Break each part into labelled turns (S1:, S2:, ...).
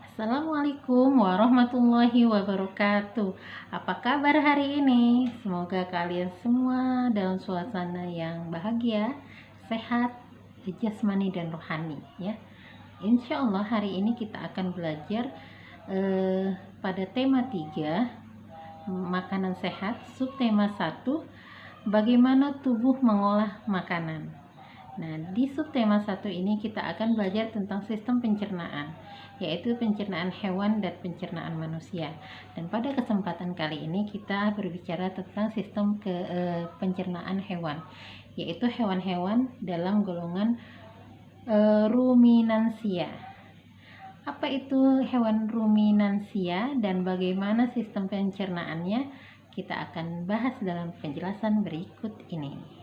S1: Assalamualaikum warahmatullahi wabarakatuh. Apa kabar hari ini? Semoga kalian semua dalam suasana yang bahagia, sehat, jasmani dan rohani ya. Insya Allah hari ini kita akan belajar pada tema 3, makanan sehat, subtema 1, bagaimana tubuh mengolah makanan. Nah, di subtema 1 ini kita akan belajar tentang sistem pencernaan, yaitu pencernaan hewan dan pencernaan manusia. Dan pada kesempatan kali ini kita berbicara tentang sistem pencernaan hewan, yaitu hewan-hewan dalam golongan ruminansia. Apa itu hewan ruminansia dan bagaimana sistem pencernaannya? Kita akan bahas dalam penjelasan berikut ini.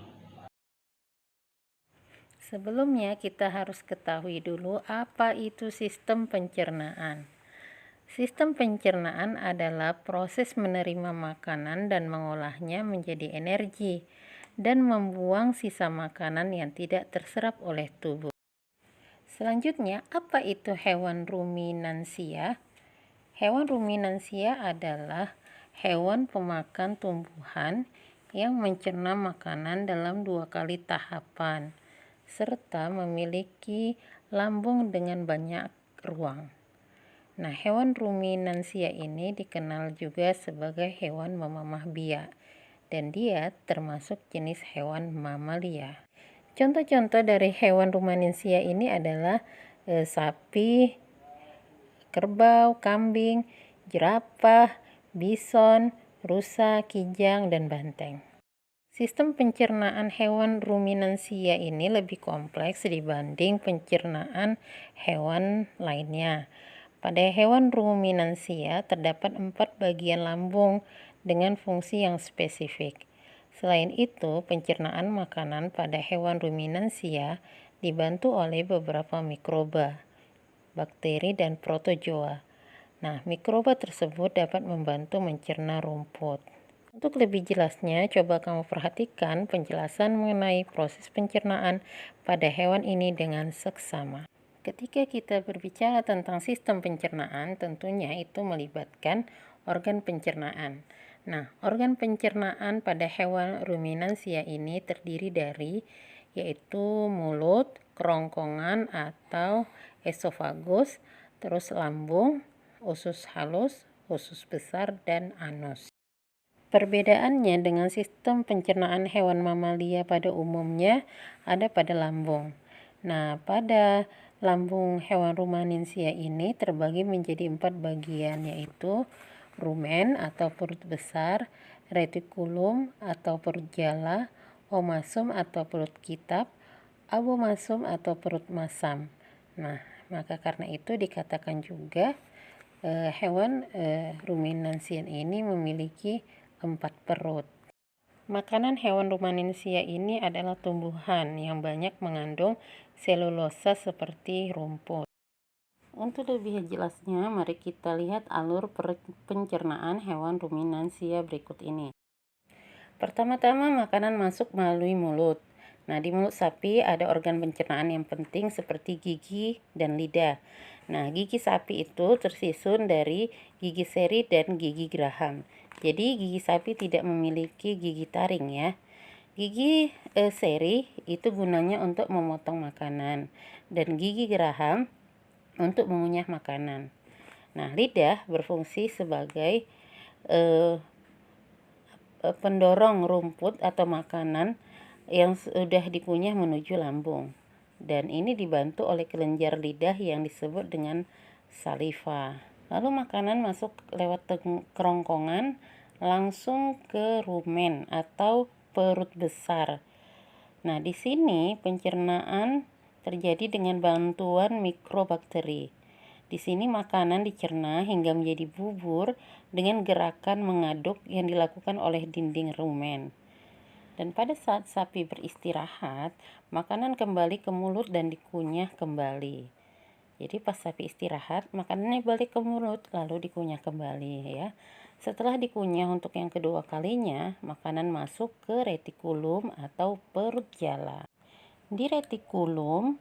S1: Sebelumnya kita harus ketahui dulu apa itu sistem pencernaan. Sistem pencernaan adalah proses menerima makanan dan mengolahnya menjadi energi dan membuang sisa makanan yang tidak terserap oleh tubuh. Selanjutnya, apa itu hewan ruminansia? Hewan ruminansia adalah hewan pemakan tumbuhan yang mencerna makanan dalam 2 kali tahapan, serta memiliki lambung dengan banyak ruang. Nah, hewan ruminansia ini dikenal juga sebagai hewan memamah biak, dan dia termasuk jenis hewan mamalia. Contoh-contoh dari hewan ruminansia ini adalah sapi, kerbau, kambing, jerapah, bison, rusa, kijang, dan banteng. Sistem pencernaan hewan ruminansia ini lebih kompleks dibanding pencernaan hewan lainnya. Pada hewan ruminansia terdapat 4 bagian lambung dengan fungsi yang spesifik. Selain itu, pencernaan makanan pada hewan ruminansia dibantu oleh beberapa mikroba, bakteri, dan protozoa. Nah, mikroba tersebut dapat membantu mencerna rumput. Untuk lebih jelasnya, coba kamu perhatikan penjelasan mengenai proses pencernaan pada hewan ini dengan seksama. Ketika kita berbicara tentang sistem pencernaan, tentunya itu melibatkan organ pencernaan. Nah, organ pencernaan pada hewan ruminansia ini terdiri dari yaitu mulut, kerongkongan atau esofagus, terus lambung, usus halus, usus besar, dan anus. Perbedaannya dengan sistem pencernaan hewan mamalia pada umumnya ada pada lambung. Nah, pada lambung hewan ruminansia ini terbagi menjadi 4 bagian, yaitu rumen atau perut besar, retikulum atau perut jala, omasum atau perut kitab, abomasum atau perut masam. Nah, maka karena itu dikatakan juga hewan ruminansia ini memiliki 4 perut. Makanan hewan ruminansia ini adalah tumbuhan yang banyak mengandung selulosa seperti rumput. Untuk lebih jelasnya, mari kita lihat alur pencernaan hewan ruminansia berikut ini. Pertama-tama makanan masuk melalui mulut. Nah, di mulut sapi ada organ pencernaan yang penting seperti gigi dan lidah. Nah, gigi sapi itu tersusun dari gigi seri dan gigi geraham. Jadi, gigi sapi tidak memiliki gigi taring ya. Gigi seri itu gunanya untuk memotong makanan dan gigi geraham untuk mengunyah makanan. Nah, lidah berfungsi sebagai pendorong rumput atau makanan yang sudah dikunyah menuju lambung. Dan ini dibantu oleh kelenjar lidah yang disebut dengan saliva. Lalu makanan masuk lewat kerongkongan langsung ke rumen atau perut besar. Nah, di sini pencernaan terjadi dengan bantuan mikrobakteri. Di sini makanan dicerna hingga menjadi bubur dengan gerakan mengaduk yang dilakukan oleh dinding rumen. Dan pada saat sapi beristirahat, makanan kembali ke mulut dan dikunyah kembali. Jadi pas sapi istirahat, makanannya balik ke mulut lalu dikunyah kembali ya. Setelah dikunyah untuk yang kedua kalinya, makanan masuk ke retikulum atau perut jala. Di retikulum,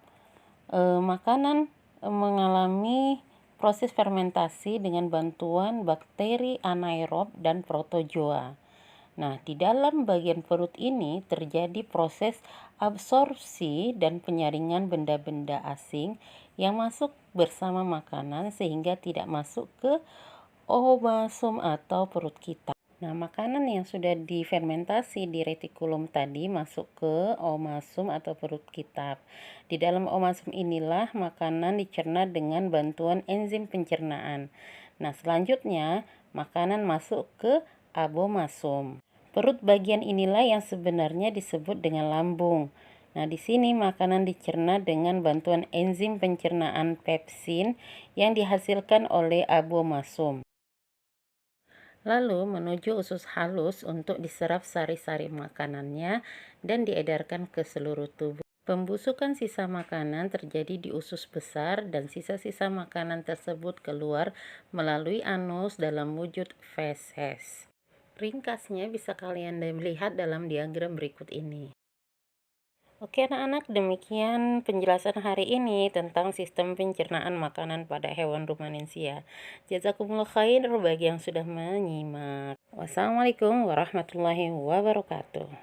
S1: makanan mengalami proses fermentasi dengan bantuan bakteri anaerob dan protozoa. Nah, di dalam bagian perut ini terjadi proses absorpsi dan penyaringan benda-benda asing yang masuk bersama makanan sehingga tidak masuk ke omasum atau perut kita. Nah, makanan yang sudah difermentasi di retikulum tadi masuk ke omasum atau perut kita. Di dalam omasum inilah makanan dicerna dengan bantuan enzim pencernaan. Nah, selanjutnya makanan masuk ke abomasum. Perut bagian inilah yang sebenarnya disebut dengan lambung. Nah, di sini makanan dicerna dengan bantuan enzim pencernaan pepsin yang dihasilkan oleh abomasum. Lalu menuju usus halus untuk diserap sari-sari makanannya dan diedarkan ke seluruh tubuh. Pembusukan sisa makanan terjadi di usus besar dan sisa-sisa makanan tersebut keluar melalui anus dalam wujud feses. Ringkasnya bisa kalian lihat dalam diagram berikut ini. Oke anak-anak, demikian penjelasan hari ini tentang sistem pencernaan makanan pada hewan rumensia. Jazakumullah khair bagi yang sudah menyimak. Wassalamualaikum warahmatullahi wabarakatuh.